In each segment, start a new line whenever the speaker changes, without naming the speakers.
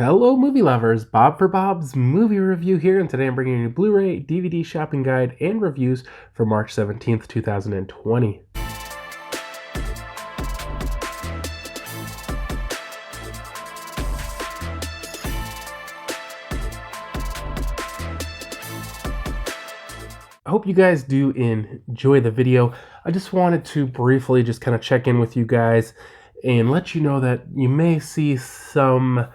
Hello, movie lovers. Bob for Bob's movie review here, and today I'm bringing you a Blu-ray, DVD shopping guide, and reviews for March 17th, 2020. I hope you guys do enjoy the video. I just wanted to briefly just kind of check in with you guys and let you know that you may see some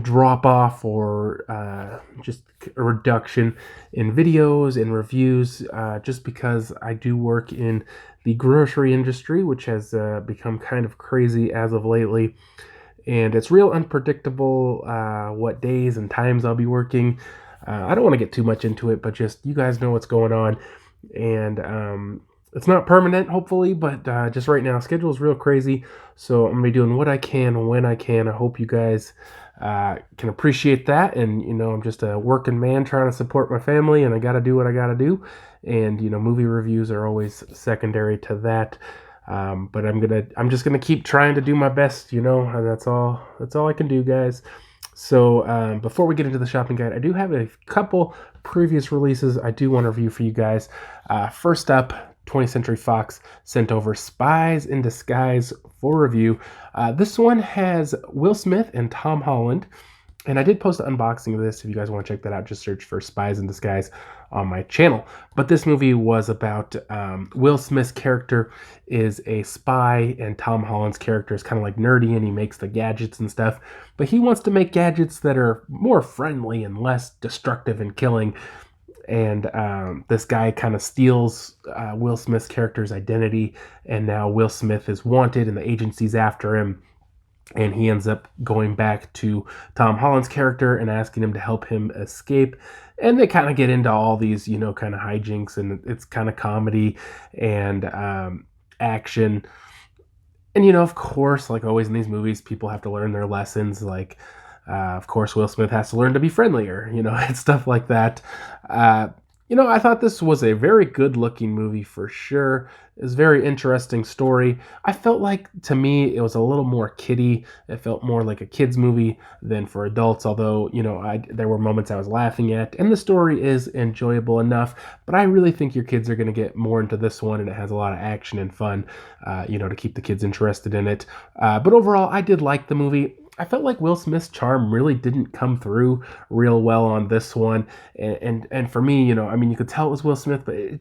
drop off or just a reduction in videos and reviews just because I do work in the grocery industry, which has become kind of crazy as of lately, and it's real unpredictable what days and times I'll be working. I don't want to get too much into it, but just you guys know what's going on, and it's not permanent, hopefully, but just right now, schedule is real crazy, so I'm going to be doing what I can when I can. I hope you guys can appreciate that, and, I'm just a working man trying to support my family, and I got to do what I got to do, and, movie reviews are always secondary to that, but I'm just going to keep trying to do my best, and that's all I can do, guys. So before we get into the shopping guide, I do have a couple previous releases I do want to review for you guys. First up, 20th Century Fox sent over Spies in Disguise for review. This one has Will Smith and Tom Holland, and I did post an unboxing of this. If you guys want to check that out, just search for Spies in Disguise on my channel. But this movie was about Will Smith's character is a spy, and Tom Holland's character is kind of like nerdy, and he makes the gadgets and stuff. But he wants to make gadgets that are more friendly and less destructive and killing. And this guy kind of steals Will Smith's character's identity, and now Will Smith is wanted, and the agency's after him. And he ends up going back to Tom Holland's character and asking him to help him escape. And they kind of get into all these, kind of hijinks, and it's kind of comedy and action. And, of course, like always in these movies, people have to learn their lessons. Like, of course, Will Smith has to learn to be friendlier, and stuff like that. I thought this was a very good-looking movie for sure. It was a very interesting story. I felt like, to me, it was a little more kiddie. It felt more like a kid's movie than for adults, although, there were moments I was laughing at, and the story is enjoyable enough, but I really think your kids are going to get more into this one, and it has a lot of action and fun, to keep the kids interested in it. But overall, I did like the movie. I felt like Will Smith's charm really didn't come through real well on this one. And for me, you could tell it was Will Smith, but it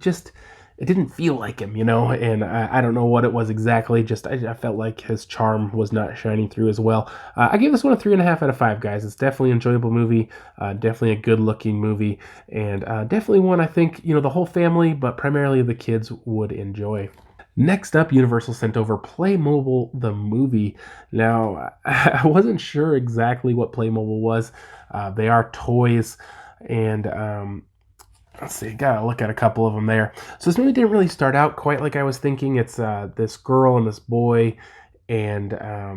didn't feel like him, and I don't know what it was exactly. Just I felt like his charm was not shining through as well. I gave this one a 3.5 out of 5, guys. It's definitely an enjoyable movie, definitely a good looking movie, and definitely one I think, the whole family, but primarily the kids would enjoy. Next up, Universal sent over Playmobil the movie. Now, I wasn't sure exactly what Playmobil was. They are toys, and let's see, gotta look at a couple of them there. So this movie didn't really start out quite like I was thinking. It's this girl and this boy, and I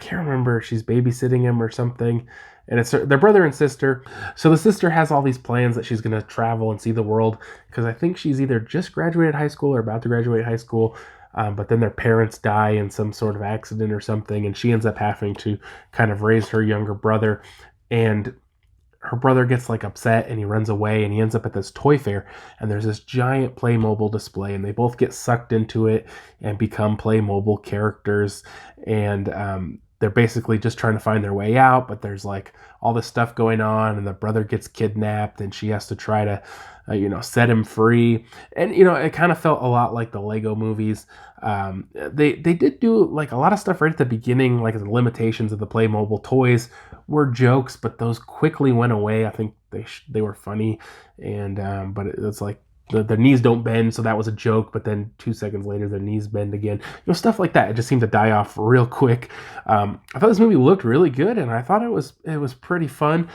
can't remember, she's babysitting him or something. And it's their brother and sister. So the sister has all these plans that she's going to travel and see the world, because I think she's either just graduated high school or about to graduate high school. But then their parents die in some sort of accident or something, and she ends up having to kind of raise her younger brother. And her brother gets upset, and he runs away, and he ends up at this toy fair, and there's this giant Playmobil display, and they both get sucked into it and become Playmobil characters. And they're basically just trying to find their way out, but there's all this stuff going on, and the brother gets kidnapped, and she has to try to set him free. And it kind of felt a lot like the Lego movies. They did do a lot of stuff right at the beginning, like the limitations of the Playmobil toys were jokes, but those quickly went away. I think they were funny, and but it's like their knees don't bend, so that was a joke, but then 2 seconds later their knees bend again. Stuff like that. It just seemed to die off real quick. I thought this movie looked really good, and I thought it was pretty fun.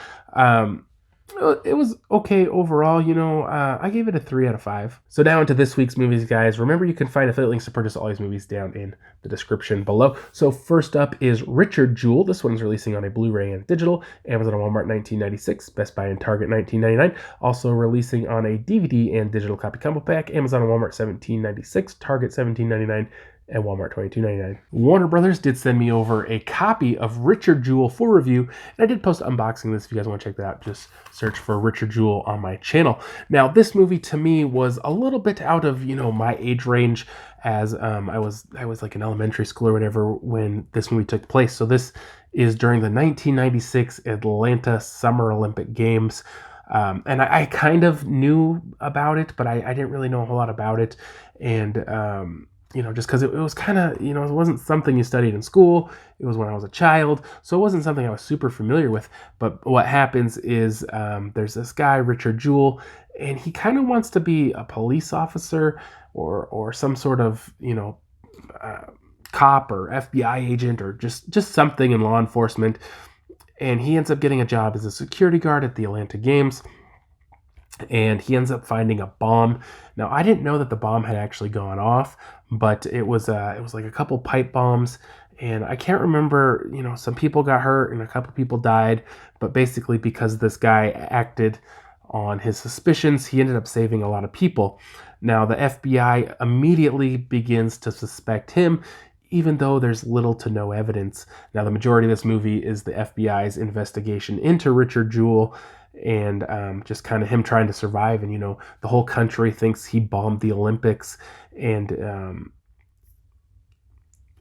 It was okay overall, I gave it a 3 out of 5. So now into this week's movies, guys. Remember, you can find affiliate links to purchase all these movies down in the description below. So first up is Richard Jewell. This one's releasing on a Blu-ray and digital. Amazon and Walmart $19.96, Best Buy and Target $19.99. Also releasing on a DVD and digital copy combo pack. Amazon and Walmart $17.96, Target $17.99, at Walmart, $22.99. Warner Brothers did send me over a copy of Richard Jewell for review, and I did post an unboxing this. If you guys want to check that out, just search for Richard Jewell on my channel. Now, this movie to me was a little bit out of, my age range, as I was like in elementary school or whatever when this movie took place. So this is during the 1996 Atlanta Summer Olympic Games. And I kind of knew about it, but I didn't really know a whole lot about it. And, just because it was kind of, it wasn't something you studied in school. It was when I was a child. So it wasn't something I was super familiar with. But what happens is there's this guy, Richard Jewell, and he kind of wants to be a police officer or some sort of, cop or FBI agent or just something in law enforcement. And he ends up getting a job as a security guard at the Atlanta Games. And he ends up finding a bomb. Now, I didn't know that the bomb had actually gone off, but it was like a couple pipe bombs. And I can't remember, some people got hurt and a couple people died. But basically, because this guy acted on his suspicions, he ended up saving a lot of people. Now, the FBI immediately begins to suspect him, even though there's little to no evidence. Now, the majority of this movie is the FBI's investigation into Richard Jewell and just kind of him trying to survive. And, the whole country thinks he bombed the Olympics. And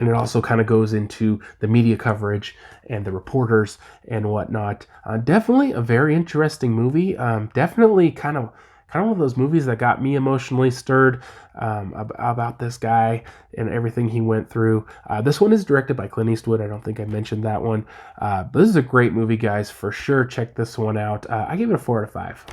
it also kind of goes into the media coverage and the reporters and whatnot. Definitely a very interesting movie. Definitely kind of one of those movies that got me emotionally stirred about this guy and everything he went through. This one is directed by Clint Eastwood. I don't think I mentioned that one. But this is a great movie, guys. For sure, check this one out. I give it a 4 out of 5.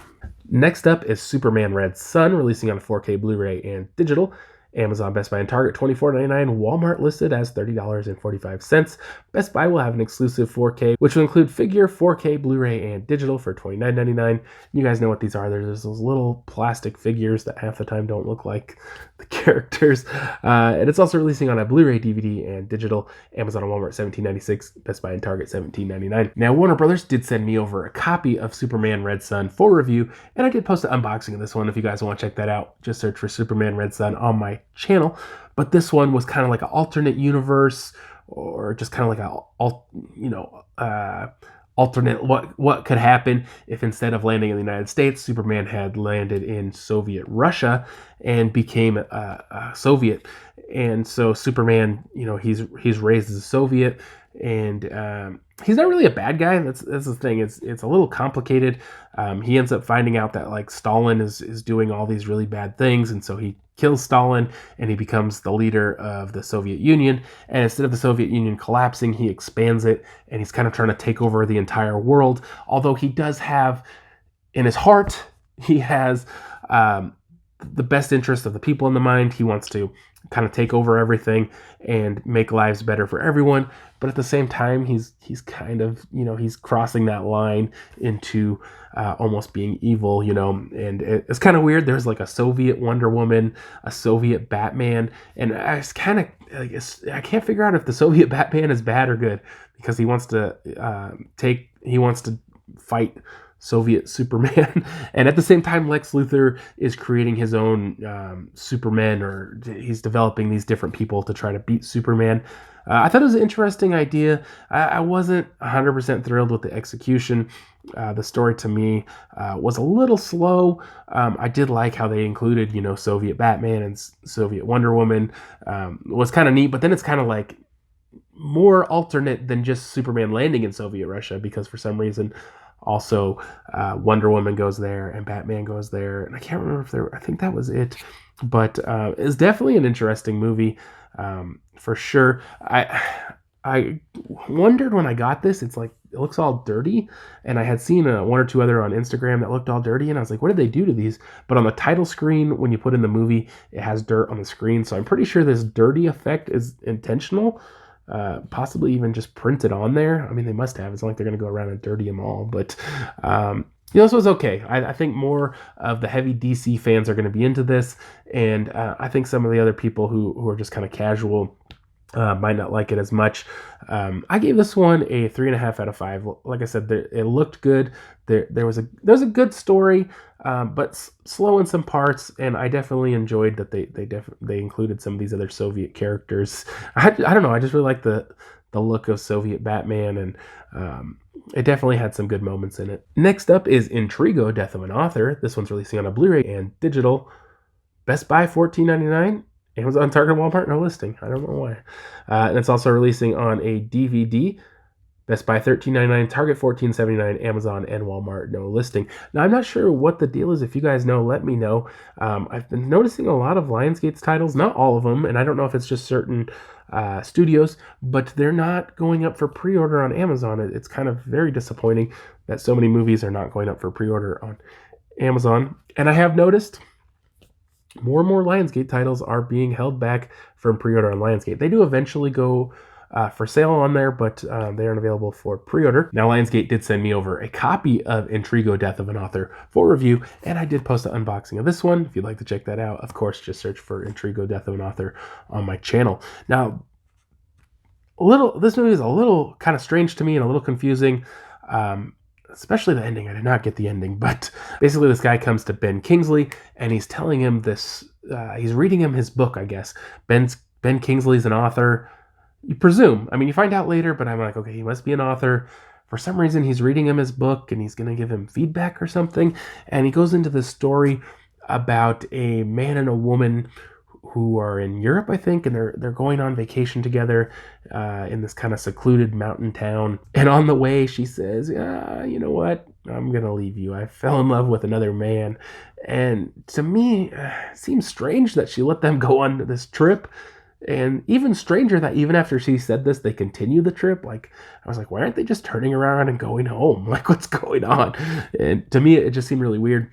Next up is Superman Red Sun, releasing on 4K Blu-ray and digital. Amazon, Best Buy, and Target, $24.99. Walmart listed as $30.45. Best Buy will have an exclusive 4K, which will include figure, 4K, Blu-ray, and digital for $29.99. You guys know what these are. There's those little plastic figures that half the time don't look like the characters. And it's also releasing on a Blu-ray, DVD, and digital. Amazon and Walmart, $17.96. Best Buy and Target, $17.99. Now, Warner Brothers did send me over a copy of Superman Red Sun for review, and I did post an unboxing of this one. If you guys want to check that out, just search for Superman Red Sun on my channel. But this one was kind of like an alternate universe, or just kind of like alternate what could happen if instead of landing in the United States, Superman had landed in Soviet Russia and became a Soviet. And so Superman, he's raised as a Soviet, and he's not really a bad guy. That's the thing. It's a little complicated. He ends up finding out that like Stalin is doing all these really bad things, and so he kills Stalin and he becomes the leader of the Soviet Union. And instead of the Soviet Union collapsing, he expands it, and he's kind of trying to take over the entire world. Although he does have, in his heart, he has the best interest of the people in the mind. He wants to kind of take over everything and make lives better for everyone. But at the same time, he's kind of, he's crossing that line into almost being evil, and it's kind of weird. There's like a Soviet Wonder Woman, a Soviet Batman, and I can't figure out if the Soviet Batman is bad or good, because he wants to fight Soviet Superman. And at the same time, Lex Luthor is creating his own Superman, or he's developing these different people to try to beat Superman. I thought it was an interesting idea. I wasn't 100% thrilled with the execution. The story to me was a little slow. I did like how they included, Soviet Batman and Soviet Wonder Woman. Was kind of neat, but then it's kind of like more alternate than just Superman landing in Soviet Russia, because for some reason also Wonder Woman goes there and Batman goes there, and I can't remember I think that was it. But it's definitely an interesting movie. For sure. I wondered when I got this, it looks all dirty, and I had seen one or two other on Instagram that looked all dirty, and I was like, what did they do to these? But on the title screen, when you put in the movie, it has dirt on the screen, so I'm pretty sure this dirty effect is intentional, possibly even just printed on there. I mean, they must have. It's not like they're going to go around and dirty them all, but this was okay. I think more of the heavy DC fans are going to be into this, and I think some of the other people who are just kind of casual Might not like it as much. I gave this one a 3.5 out of 5. Like I said, it looked good. There was a good story, but slow in some parts, and I definitely enjoyed that they included some of these other Soviet characters. I don't know. I just really like the look of Soviet Batman, and it definitely had some good moments in it. Next up is Intrigo, Death of an Author. This one's releasing on a Blu-ray and digital. Best Buy $14.99. Amazon, Target, Walmart, no listing. I don't know why. And it's also releasing on a DVD. Best Buy $13.99, Target $14.79, Amazon and Walmart, no listing. Now, I'm not sure what the deal is. If you guys know, let me know. I've been noticing a lot of Lionsgate's titles, not all of them, and I don't know if it's just certain studios, but they're not going up for pre-order on Amazon. It's kind of very disappointing that so many movies are not going up for pre-order on Amazon. And I have noticed more and more Lionsgate titles are being held back from pre-order on Lionsgate. They do eventually go for sale on there, but they aren't available for pre-order. Now, Lionsgate did send me over a copy of Intrigo, Death of an Author for review, and I did post an unboxing of this one. If you'd like to check that out, of course, just search for Intrigo, Death of an Author on my channel. Now, this movie is a little kind of strange to me and a little confusing. Especially the ending. I did not get the ending, but basically this guy comes to Ben Kingsley and he's telling him this, he's reading him his book, I guess. Ben Kingsley's an author. You presume. I mean, you find out later, but I'm like, okay, he must be an author. For some reason, he's reading him his book and he's going to give him feedback or something. And he goes into this story about a man and a woman who are in Europe, I think, and they're going on vacation together in this kind of secluded mountain town. And on the way, she says, you know what? I'm going to leave you. I fell in love with another man. And to me, it seems strange that she let them go on this trip. And even stranger that even after she said this, they continue the trip. Like, I was like, why aren't they just turning around and going home? Like, what's going on? And to me, it just seemed really weird.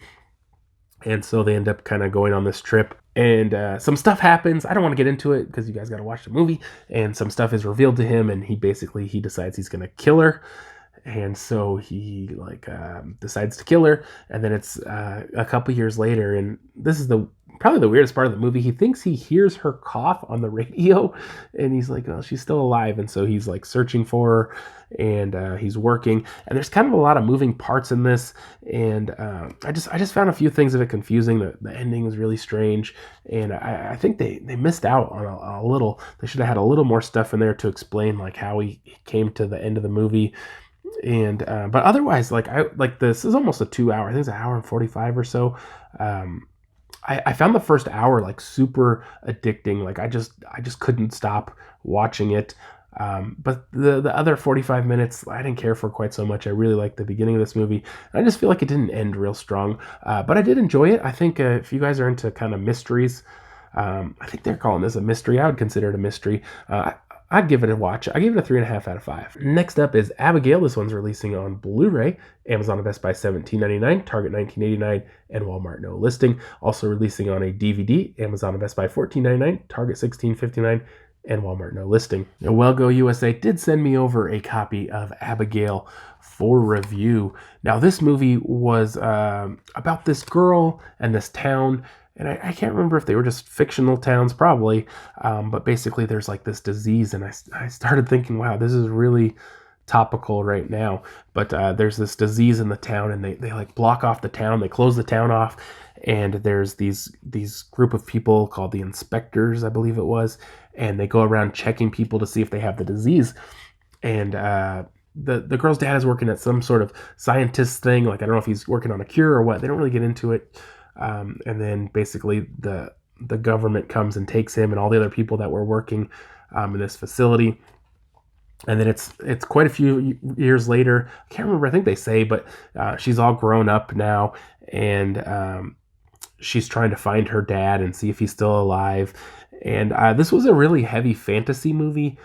And so they end up kind of going on this trip. And some stuff happens. I don't want to get into it because you guys got to watch the movie. And some stuff is revealed to him. And he decides he's going to kill her. And so he decides to kill her. And then it's a couple years later. And this is probably the weirdest part of the movie. He thinks he hears her cough on the radio. And he's like, oh, she's still alive. And so he's like searching for her. And he's working. And there's kind of a lot of moving parts in this. And I just found a few things of it confusing. The ending was really strange. And I think they missed out on a little. They should have had a little more stuff in there to explain like how he came to the end of the movie. And but otherwise, this is almost a 2 hour. I think it's an hour and 45 or so. I found the first hour like super addicting. Like I just couldn't stop watching it. But the other 45 minutes, I didn't care for quite so much. I really liked the beginning of this movie. I just feel like it didn't end real strong. But I did enjoy it. I think if you guys are into kind of mysteries, I think they're calling this a mystery. I would consider it a mystery. I'd give it a watch. I give it a 3.5 out of 5. Next up is Abigail. This one's releasing on Blu-ray, Amazon and Best Buy $17.99, Target $19.89, and Walmart no listing. Also releasing on a DVD, Amazon and Best Buy $14.99, Target $16.59, and Walmart no listing. Now, WellGo USA did send me over a copy of Abigail for review. Now, this movie was about this girl and this town. And I can't remember if they were just fictional towns, probably. But basically, there's like this disease. And I started thinking, wow, this is really topical right now. But there's this disease in the town, and they like block off the town. They close the town off. And there's these group of people called the inspectors, I believe it was. And they go around checking people to see if they have the disease. And the girl's dad is working at some sort of scientist thing. Like, I don't know if he's working on a cure or what. They don't really get into it. And then basically the government comes and takes him and all the other people that were working in this facility. And then it's quite a few years later. I can't remember. I think they say, but she's all grown up now, and she's trying to find her dad and see if he's still alive. And this was a really heavy fantasy movie.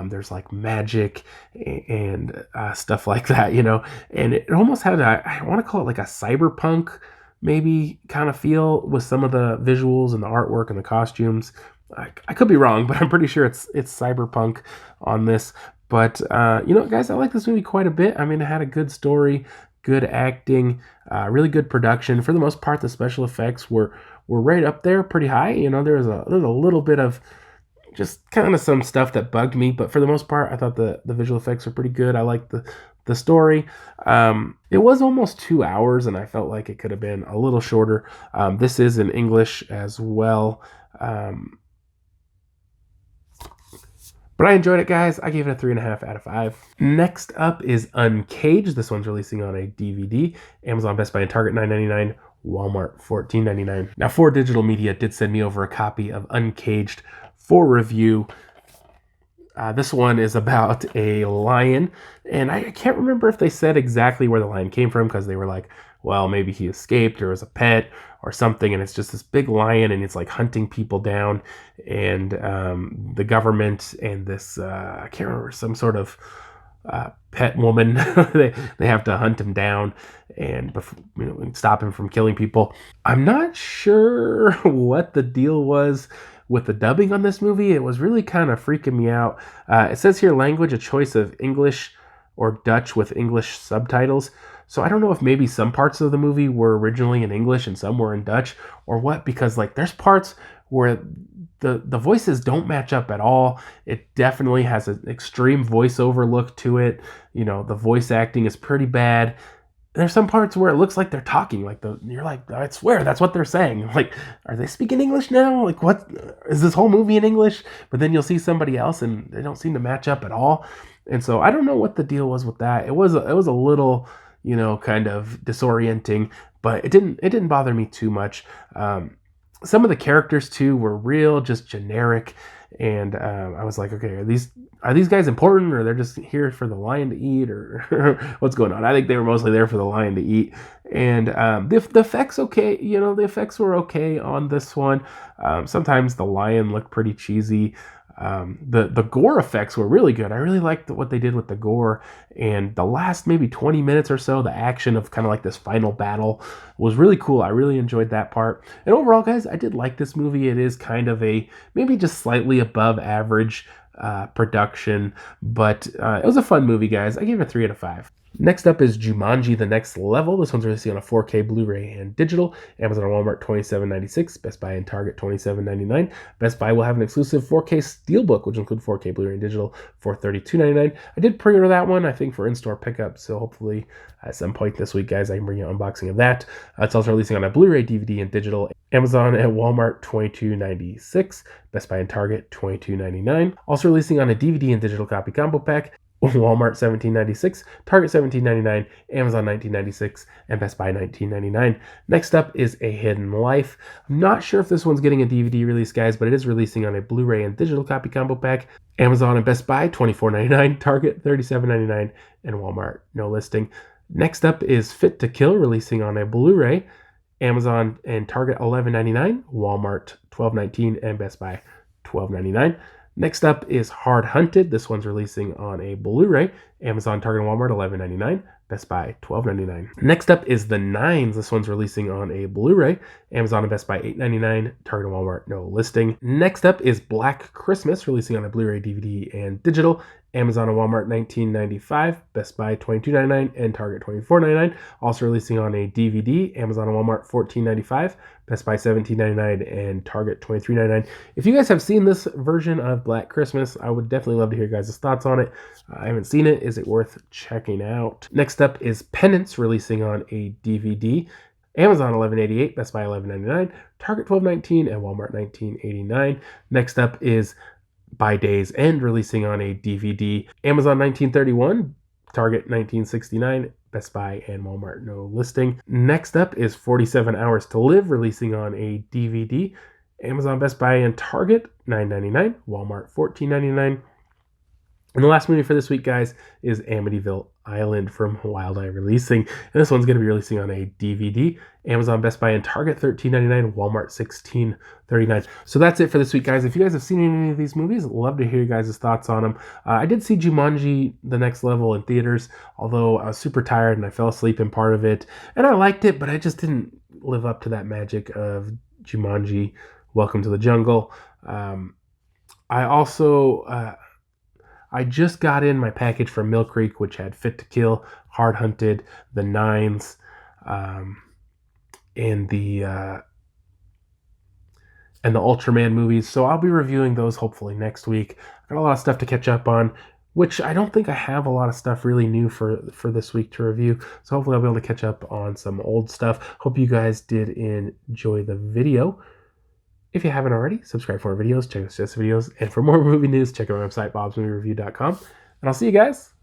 There's like magic and stuff like that, you know. And it almost had I want to call it like a cyberpunk maybe kind of feel with some of the visuals and the artwork and the costumes. I could be wrong, but I'm pretty sure it's cyberpunk on this. But you know, guys, I like this movie quite a bit. I mean, it had a good story, good acting, really good production. For the most part, the special effects were right up there, pretty high. You know, there's a little bit of just kind of some stuff that bugged me, but for the most part, I thought the visual effects were pretty good. I liked the story. It was almost 2 hours, and I felt like it could have been a little shorter. This is in English as well. But I enjoyed it, guys. I gave it a 3.5 out of 5. Next up is Uncaged. This one's releasing on a DVD. Amazon, Best Buy, and Target $9.99. Walmart $14.99. Now, 4Digital Media did send me over a copy of Uncaged for review. This one is about a lion, and I can't remember if they said exactly where the lion came from, because they were like, well, maybe he escaped or was a pet or something, and it's just this big lion, and it's like hunting people down, and the government and this, I can't remember, some sort of pet woman, they have to hunt him down and stop him from killing people. I'm not sure what the deal was with the dubbing on this movie. It was really kind of freaking me out. It says here, language, a choice of English or Dutch with English subtitles. So I don't know if maybe some parts of the movie were originally in English and some were in Dutch or what, because like there's parts where the voices don't match up at all. It definitely has an extreme voiceover look to it. The voice acting is pretty bad. There's some parts where it looks like they're talking, like you're like, I swear that's what they're saying. Like, are they speaking English now? Like, what is this whole movie in English? But then you'll see somebody else and they don't seem to match up at all. And so I don't know what the deal was with that. It was a little, kind of disorienting, but it didn't bother me too much. Some of the characters too were real, just generic, and I was like, okay, are these guys important, or they're just here for the lion to eat, or what's going on? I think they were mostly there for the lion to eat. And the effects, okay, the effects were okay on this one. Sometimes the lion looked pretty cheesy. The gore effects were really good. I really liked what they did with the gore, and the last maybe 20 minutes or so, the action of kind of like this final battle was really cool. I really enjoyed that part. And overall, guys, I did like this movie. It is kind of a maybe just slightly above average production, but it was a fun movie, guys. I gave it a 3 out of 5. Next up is Jumanji: The Next Level. This one's releasing on a 4K Blu-ray and digital. Amazon and Walmart $27.96. Best Buy and Target $27.99. Best Buy will have an exclusive 4K Steelbook, which will include 4K Blu-ray and digital, for $32.99. I did pre-order that one, I think, for in-store pickup, so hopefully at some point this week, guys, I can bring you an unboxing of that. It's also releasing on a Blu-ray, DVD, and digital. Amazon and Walmart $22.96. Best Buy and Target $22.99. Also releasing on a DVD and digital copy combo pack. Walmart $17.96, Target $17.99, Amazon $19.96, and Best Buy $19.99. Next up is A Hidden Life. I'm not sure if this one's getting a DVD release, guys, but it is releasing on a Blu-ray and digital copy combo pack. Amazon and Best Buy $24.99, Target $37.99, and Walmart no listing. Next up is Fit to Kill, releasing on a Blu-ray. Amazon and Target $11.99, Walmart $12.19, and Best Buy $12.99. Next up is Hard Hunted. This one's releasing on a Blu-ray. Amazon, Target, and Walmart $11.99. Best Buy $12.99. Next up is The Nines. This one's releasing on a Blu-ray. Amazon and Best Buy $8.99. Target and Walmart no listing. Next up is Black Christmas, releasing on a Blu-ray, DVD, and digital. Amazon and Walmart $19.95, Best Buy $22.99, and Target $24.99. Also releasing on a DVD, Amazon and Walmart $14.95, Best Buy $17.99, and Target $23.99. If you guys have seen this version of Black Christmas, I would definitely love to hear your guys' thoughts on it. I haven't seen it. Is it worth checking out? Next up is Penance, releasing on a DVD. Amazon $11.88, Best Buy $11.99, Target $12.19, and Walmart $19.89. Next up is By Day's End, releasing on a DVD. Amazon $19.31, Target $19.69, Best Buy and Walmart no listing. Next up is 47 Hours to Live, releasing on a DVD. Amazon, Best Buy, and Target $9.99, Walmart $14.99. And the last movie for this week, guys, is Amityville Island from Wild Eye Releasing. And this one's going to be releasing on a DVD. Amazon, Best Buy, and Target $13.99, Walmart $16.39. So that's it for this week, guys. If you guys have seen any of these movies, I'd love to hear you guys' thoughts on them. I did see Jumanji: The Next Level in theaters, although I was super tired and I fell asleep in part of it. And I liked it, but I just didn't live up to that magic of Jumanji: Welcome to the Jungle. I also... I just got in my package from Mill Creek, which had Fit to Kill, Hard Hunted, The Nines, and and the Ultraman movies. So I'll be reviewing those hopefully next week. I've got a lot of stuff to catch up on, which I don't think I have a lot of stuff really new for this week to review. So hopefully I'll be able to catch up on some old stuff. Hope you guys did enjoy the video. If you haven't already, subscribe for our videos, check out Jess videos, and for more movie news, check out our website, bobsmoviereview.com. And I'll see you guys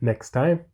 next time.